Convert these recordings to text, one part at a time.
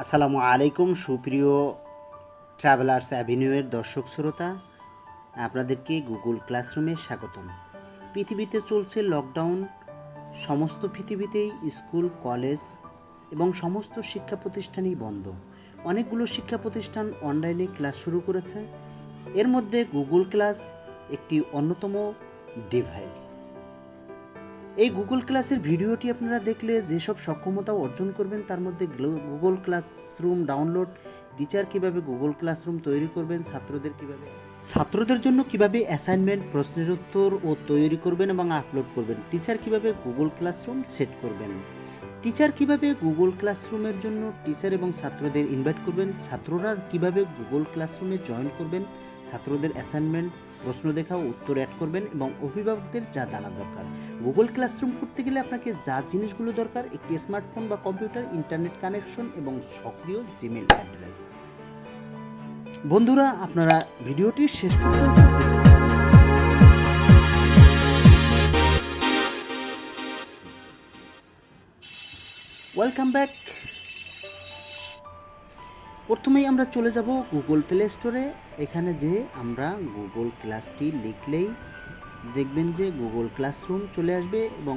আসসালামু আলাইকুম সুপ্রিয় ট্রাভেলার্স অ্যাভিনিউয়ের দর্শক শ্রোতা, আপনাদেরকে গুগল ক্লাসরুমে স্বাগতম। পৃথিবীতে চলছে লকডাউন। সমস্ত পৃথিবীতেই স্কুল, কলেজ এবং সমস্ত শিক্ষা প্রতিষ্ঠানই বন্ধ। অনেকগুলো শিক্ষা প্রতিষ্ঠান অনলাইনে ক্লাস শুরু করেছে। এর মধ্যে গুগল ক্লাস একটি অন্যতম ডিভাইস। এই গুগল ক্লাসের ভিডিওটি আপনারা দেখলে যেসব সক্ষমতা অর্জন করবেন তার মধ্যে গুগল ক্লাসরুম ডাউনলোড, টিচার কিভাবে গুগল ক্লাসরুম তৈরি করবেন, ছাত্রদের জন্য কিভাবে অ্যাসাইনমেন্ট, প্রশ্নের উত্তর ও তৈরি করবেন এবং আপলোড করবেন, টিচার কিভাবে গুগল ক্লাসরুম সেট করবেন, টিচার কিভাবে গুগল ক্লাসরুমের জন্য টিচার এবং ছাত্রদের ইনভাইট করবেন, ছাত্ররা কিভাবে গুগল ক্লাসরুমে জয়েন করবেন, ছাত্রদের অ্যাসাইনমেন্ট, প্রশ্ন দেখা ও উত্তর অ্যাড করবেন এবং অভিভাবকদের যা জানা দরকার। গুগল ক্লাসরুম করতে গেলে আপনাকে যা জিনিসগুলো দরকার: একটি স্মার্টফোন বা কম্পিউটার, ইন্টারনেট কানেকশন এবং সক্রিয় জিমেল অ্যাড্রেস। বন্ধুরা, আপনারা ভিডিওটি শেষ পর্যন্ত দেখুন। Welcome back. প্রথমেই আমরা চলে যাব গুগল প্লে স্টোরে। এখানে যে আমরা গুগল ক্লাসটি লিখলেই দেখবেন যে গুগল ক্লাসরুম চলে আসবে এবং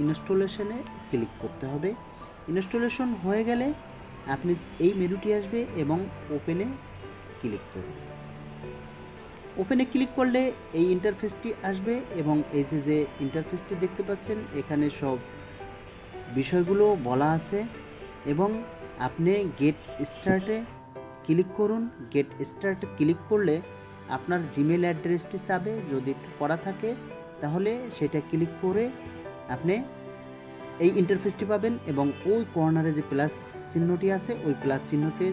ইনস্টলেশনে ক্লিক করতে হবে। ইনস্টলেশন হয়ে গেলে আপনি এই মেনুটি আসবে এবং ওপেনে ক্লিক করুন। ওপেনে ক্লিক করলে এই ইন্টারফেসটি আসবে এবং এই যে ইন্টারফেসটি দেখতে পাচ্ছেন, এখানে সব বিষয়গুলো বলা আছে এবং আপনি গেট স্টার্টে ক্লিক করুন। গেট স্টার্টে ক্লিক করলে আপনার জিমেল অ্যাড্রেসটি চাবে, যদি করা থাকে তাহলে সেটা ক্লিক করে আপনি এই ইন্টারফেসটি পাবেন এবং ওই কর্নারে যে প্লাস চিহ্নটি আছে ওই প্লাস চিহ্নতে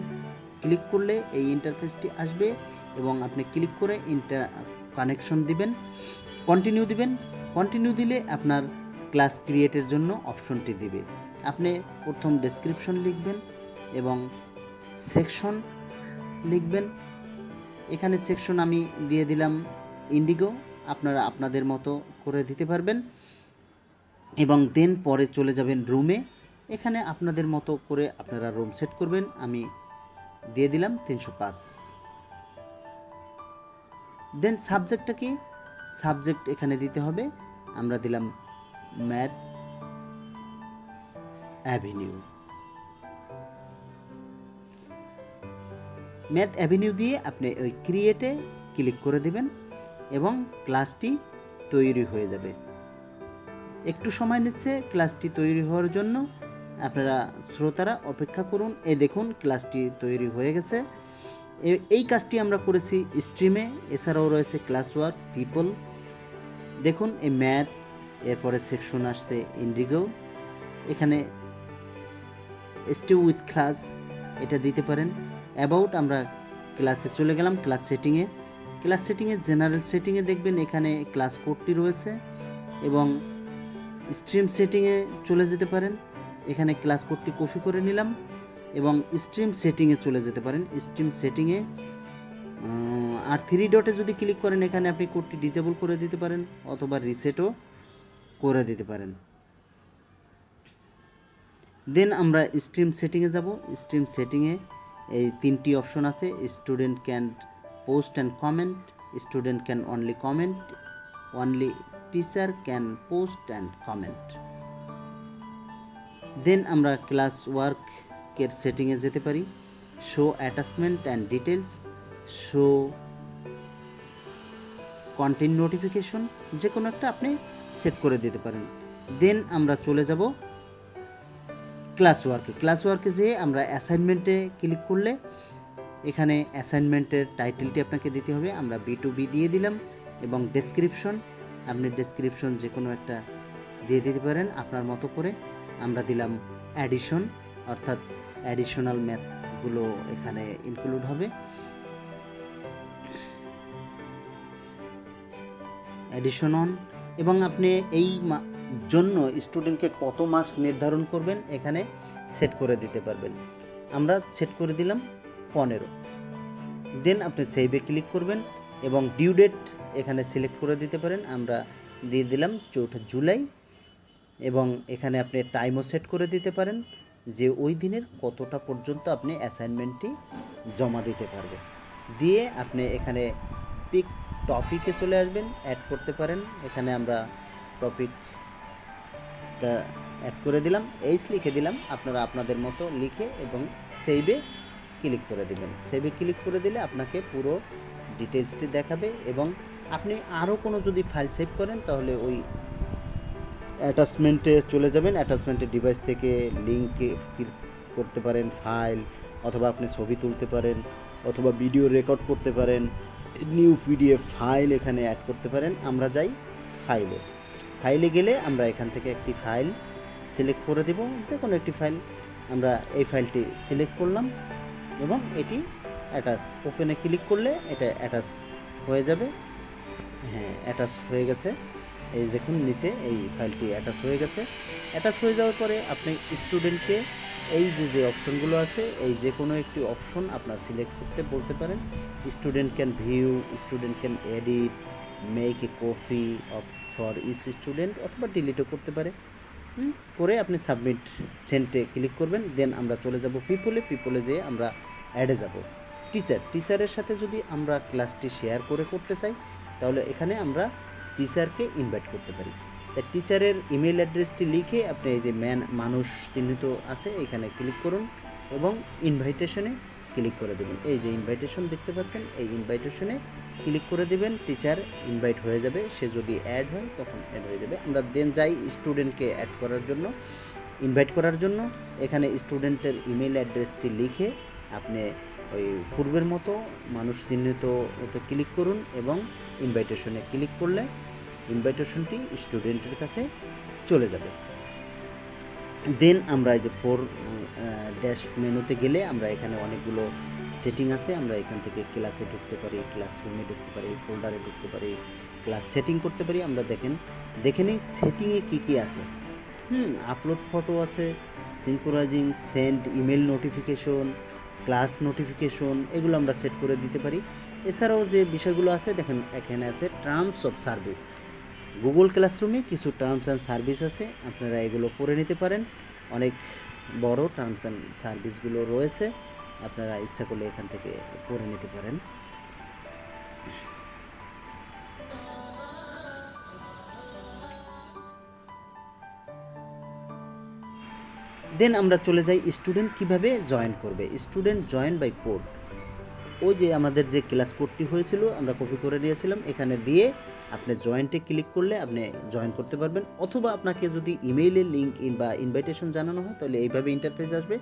ক্লিক করলে এই ইন্টারফেসটি আসবে এবং আপনি ক্লিক করে কানেকশন দিবেন, কন্টিনিউ দিবেন। কন্টিনিউ দিলে আপনার ক্লাস ক্রিয়েটের জন্য অপশনটি দিবে। আপনি প্রথম ডেসক্রিপশন লিখবেন এবং সেকশন লিখবেন। এখানে সেকশন আমি দিয়ে দিলাম ইন্ডিগো, আপনারা আপনাদের মতো করে দিতে পারবেন এবং দেন পরে চলে যাবেন রুমে। এখানে আপনাদের মতো করে আপনারা রুম সেট করবেন। আমি দিয়ে দিলাম 305। দেন সাবজেক্টটা কি? সাবজেক্ট এখানে দিতে হবে, আমরা দিলাম ম্যাথ অ্যাভিনিউ। ম্যাথ অ্যাভিনিউ দিয়ে আপনি ওই ক্রিয়েটে ক্লিক করে দেবেন এবং ক্লাসটি তৈরি হয়ে যাবে। একটু সময় নিচ্ছে ক্লাসটি তৈরি হওয়ার জন্য, আপনারা শ্রোতারা অপেক্ষা করুন। দেখুন ক্লাসটি তৈরি হয়ে গেছে। এই কাজটি আমরা করেছি স্ট্রিমে, এছাড়াও রয়েছে ক্লাস ওয়ার্ক, পিপল। দেখুন এই ম্যাথ, এরপরে সেকশন আসছে ইন্ডিগো। এখানে স্টে উইথ ক্লাস এটা দিতে পারেন। অ্যাবাউট, আমরা ক্লাসে চলে গেলাম। ক্লাস সেটিংয়ে জেনারেল সেটিংয়ে দেখবেন এখানে ক্লাস কোডটি রয়েছে এবং স্ট্রিম সেটিংয়ে চলে যেতে পারেন। এখানে ক্লাস কোডটি কপি করে নিলাম এবং স্ট্রিম সেটিংয়ে চলে যেতে পারেন। স্ট্রিম সেটিংয়ে আর 3 ডটে যদি ক্লিক করেন এখানে আপনি কোডটি ডিসেবল করে দিতে পারেন অথবা রিসেটও করে দিতে পারেন। দেন আমরা স্ট্রিম সেটিংয়ে যাব। স্ট্রিম সেটিংয়ে এই 3টি অপশন আছে: student can post and comment, student can only comment, only teacher can post and comment. Then আমরা ক্লাস ওয়ার্কের সেটিংয়ে যেতে পারি। Show attachment and details, show content notification, যে কোনো একটা আপনি সেট করে দিতে পারেন। দেন আমরা চলে যাব ক্লাস ওয়ার্কে যেয়ে আমরা অ্যাসাইনমেন্টে ক্লিক করলে এখানে অ্যাসাইনমেন্টের টাইটেলটি আপনাকে দিতে হবে। আমরা B2B দিয়ে দিলাম এবং ডেসক্রিপশন, আপনি ডেসক্রিপশন যে কোনো একটা দিয়ে দিতে পারেন আপনার মতো করে। আমরা দিলাম অ্যাডিশন, অর্থাৎ অ্যাডিশনাল ম্যাথগুলো এখানে ইনক্লুড হবে। অ্যাডিশন অন, এবং আপনি এই জন্য স্টুডেন্টকে কত মার্কস নির্ধারণ করবেন এখানে সেট করে দিতে পারবেন। আমরা সেট করে দিলাম 15। দেন আপনি সেভে ক্লিক করবেন এবং ডিউ ডেট এখানে সিলেক্ট করে দিতে পারেন। আমরা দিয়ে দিলাম 4 জুলাই এবং এখানে আপনি টাইমও সেট করে দিতে পারেন। যে ওই দিনের কতটা পর্যন্ত আপনি অ্যাসাইনমেন্টটি জমা দিতে পারবে। দিয়ে আপনি এখানে পিক টপিকে চলে আসবেন, অ্যাড করতে পারেন। এখানে আমরা টপিকটা অ্যাড করে দিলাম, এইচ লিখে দিলাম, আপনারা আপনাদের মতো লিখে এবং সেভে ক্লিক করে দেবেন। সেভে ক্লিক করে দিলে আপনাকে পুরো ডিটেলসটি দেখাবে এবং আপনি আরও কোনো যদি ফাইল সেভ করেন তাহলে ওই অ্যাটাচমেন্টে চলে যাবেন। অ্যাটাচমেন্টের ডিভাইস থেকে লিঙ্কে ক্লিক করতে পারেন, ফাইল, অথবা আপনি ছবি তুলতে পারেন, অথবা ভিডিও রেকর্ড করতে পারেন, নিউ পিডিএফ ফাইল এখানে অ্যাড করতে পারেন। আমরা যাই ফাইলে। ফাইলে গেলে আমরা এখান থেকে একটি ফাইল সিলেক্ট করে দেব, যে কোনো একটি ফাইল। আমরা এই ফাইলটি সিলেক্ট করলাম এবং এটি অ্যাটাচ, ওপেনে ক্লিক করলে এটা অ্যাটাচ হয়ে যাবে। হ্যাঁ, অ্যাটাচ হয়ে গেছে। এই দেখুন নিচে এই ফাইলটি অ্যাটাচ হয়ে গেছে। অ্যাটাচ হয়ে যাওয়ার পরে আপনি স্টুডেন্টকে এই যে অপশনগুলো আছে, এই যে কোনো একটি অপশন আপনার সিলেক্ট করতে বলতে পারেন। Student can view, student can edit, make a copy of for each student, অথবা ডিলিটও করতে পারে। করে আপনি সাবমিট সেন্টে ক্লিক করবেন। দেন আমরা চলে যাব পিপলে যেয়ে আমরা অ্যাডে যাব। টিচারের সাথে যদি আমরা ক্লাসটি শেয়ার করতে চাই তাহলে এখানে আমরা টিচারকে ইনভাইট করতে পারি। তাই টিচারের ইমেল অ্যাড্রেসটি লিখে আপনি এই যে মানুষ চিহ্নিত আছে এখানে ক্লিক করুন এবং ইনভাইটেশনে ক্লিক করে দেবেন। এই যে ইনভাইটেশন দেখতে পাচ্ছেন, এই ইনভাইটেশনে ক্লিক করে দেবেন। টিচার ইনভাইট হয়ে যাবে, সে যদি অ্যাড হয় তখন অ্যাড হয়ে যাবে। আমরা দেন যাই স্টুডেন্টকে অ্যাড করার জন্য, ইনভাইট করার জন্য। এখানে স্টুডেন্টের ইমেল অ্যাড্রেসটি লিখে আপনি ওই পূর্বের মতো মানুষ চিহ্নিত ওতে ক্লিক করুন এবং ইনভাইটেশনে ক্লিক করলে ইনভাইটেশনটি স্টুডেন্টের কাছে চলে যাবে। দেন আমরা এই যে ড্যাশ মেনুতে গেলে আমরা এখানে অনেকগুলো সেটিং আছে। আমরা এখান থেকে ক্লাসে ঢুকতে পারি, ক্লাসরুমে ঢুকতে পারি, ফোল্ডারে ঢুকতে পারি, ক্লাস সেটিং করতে পারি। আমরা দেখে নিই সেটিংয়ে কী আছে। আপলোড ফটো আছে, synchronising, send email notification, class notification, এগুলো আমরা সেট করে দিতে পারি। এছাড়াও যে বিষয়গুলো আছে দেখেন, এখানে আছে টার্মস অফ সার্ভিস। গুগল ক্লাসরুমে কিছু টার্মস অ্যান্ড সার্ভিস আছে, আপনারা এগুলো পড়ে নিতে পারেন। অনেক বড় টার্মস অ্যান্ড সার্ভিসগুলো রয়েছে, আপনারা ইচ্ছা করলে এখান থেকে পড়ে নিতে পারেন। দেন আমরা চলে যাই স্টুডেন্ট কিভাবে জয়েন করবে। স্টুডেন্ট জয়েন বাই কোড, ওই যে আমাদের যে ক্লাস কোডটি হয়েছিল আমরা কপি করে নিয়েছিলাম, এখানে দিয়ে আপনি জয়েন্টে ক্লিক করলে আপনি জয়েন করতে পারবেন। অথবা আপনাকে যদি ইমেইলের লিঙ্ক বা ইনভাইটেশন জানানো হয় তাহলে এইভাবে ইন্টারফেস আসবে,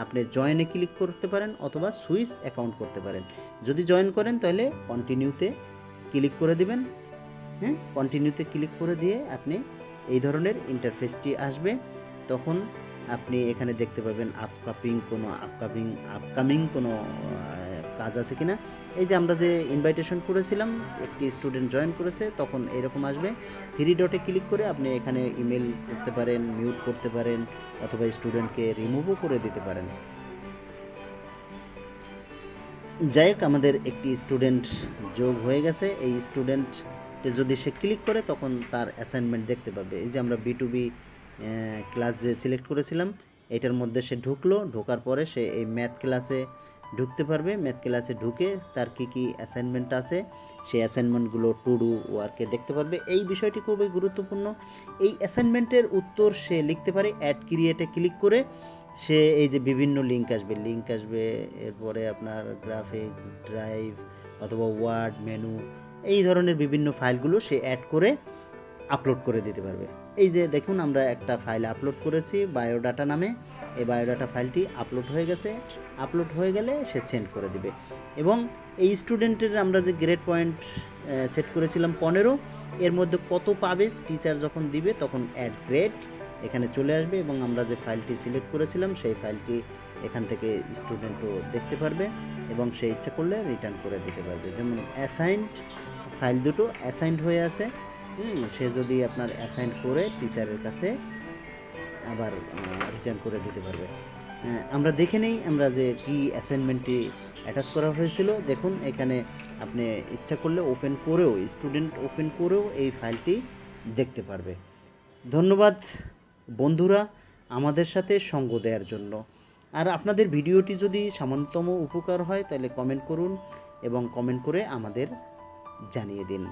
আপনি জয়েনে ক্লিক করতে পারেন অথবা সুইচ অ্যাকাউন্ট করতে পারেন। যদি জয়েন করেন তাহলে কন্টিনিউতে ক্লিক করে দিবেন। হ্যাঁ, কন্টিনিউতে ক্লিক করে দিয়ে আপনি এই ধরনের ইন্টারফেসটি আসবে। তখন আপনি এখানে দেখতে পাবেন আপকামিং কোনো কাজ আছে কিনা। এই যে আমরা যে ইনভাইটেশন করেছিলাম, একটি স্টুডেন্ট জয়েন করেছে, তখন এরকম আসবে। 3 ডটে ক্লিক করে আপনি এখানে ইমেল করতে পারেন, মিউট করতে পারেন, অথবা স্টুডেন্টকে রিমুভও করে দিতে পারেন। যাই হোক, আমাদের একটি স্টুডেন্ট যোগ হয়ে গেছে। এই স্টুডেন্টে যদি সে ক্লিক করে তখন তার অ্যাসাইনমেন্ট দেখতে পারবে। এই যে আমরা B2B ক্লাস যে সিলেক্ট করেছিলাম এটার মধ্যে সে ঢোকার পরে সে এই ম্যাথ ক্লাসে ঢুকতে পারবে। ম্যাথ ক্লাসে ঢুকে তার কী অ্যাসাইনমেন্ট আছে সেই অ্যাসাইনমেন্টগুলো টু ডু ওয়ার্কে দেখতে পারবে। এই বিষয়টি খুবই গুরুত্বপূর্ণ। এই অ্যাসাইনমেন্টের উত্তর সে লিখতে পারে। অ্যাড ক্রিয়েটে ক্লিক করে সে এই যে বিভিন্ন লিঙ্ক আসবে, এরপরে আপনার গ্রাফিক্স, ড্রাইভ অথবা ওয়ার্ড, মেনু, এই ধরনের বিভিন্ন ফাইলগুলো সে অ্যাড করে আপলোড করে দিতে পারবে। এই যে দেখুন আমরা একটা ফাইল আপলোড করেছি বায়োডাটা নামে, এই বায়োডাটা ফাইলটি আপলোড হয়ে গেছে। আপলোড হয়ে গেলে সে সেন্ড করে দিবে। এবং এই স্টুডেন্টের আমরা যে গ্রেড পয়েন্ট সেট করেছিলাম 15, এর মধ্যে কত পাবে টিচার যখন দিবে তখন অ্যাড গ্রেড এখানে চলে আসবে এবং আমরা যে ফাইলটি সিলেক্ট করেছিলাম সেই ফাইলটি এখান থেকে স্টুডেন্টও দেখতে পারবে এবং সে ইচ্ছা করলে রিটার্ন করে দিতে পারবে। যেমন অ্যাসাইন্ড ফাইল দুটো অ্যাসাইন্ড হয়ে আছে, সে যদি আপনার অ্যাসাইন করে টিচারের কাছে আবার রিটার্ন করে দিতে পারবে। আমরা দেখে নেই আমরা যে কি অ্যাসাইনমেন্টটি অ্যাটাচ করা হয়েছিল। দেখুন এখানে আপনি ইচ্ছা করলে স্টুডেন্ট ওপেন করেও এই ফাইলটি দেখতে পারবে। ধন্যবাদ বন্ধুরা, আমাদের সাথে সঙ্গ দেওয়ার জন্য। আর আপনাদের ভিডিওটি যদি সামান্যতম উপকার হয় তাহলে কমেন্ট করুন এবং কমেন্ট করে আমাদের জানিয়ে দিন।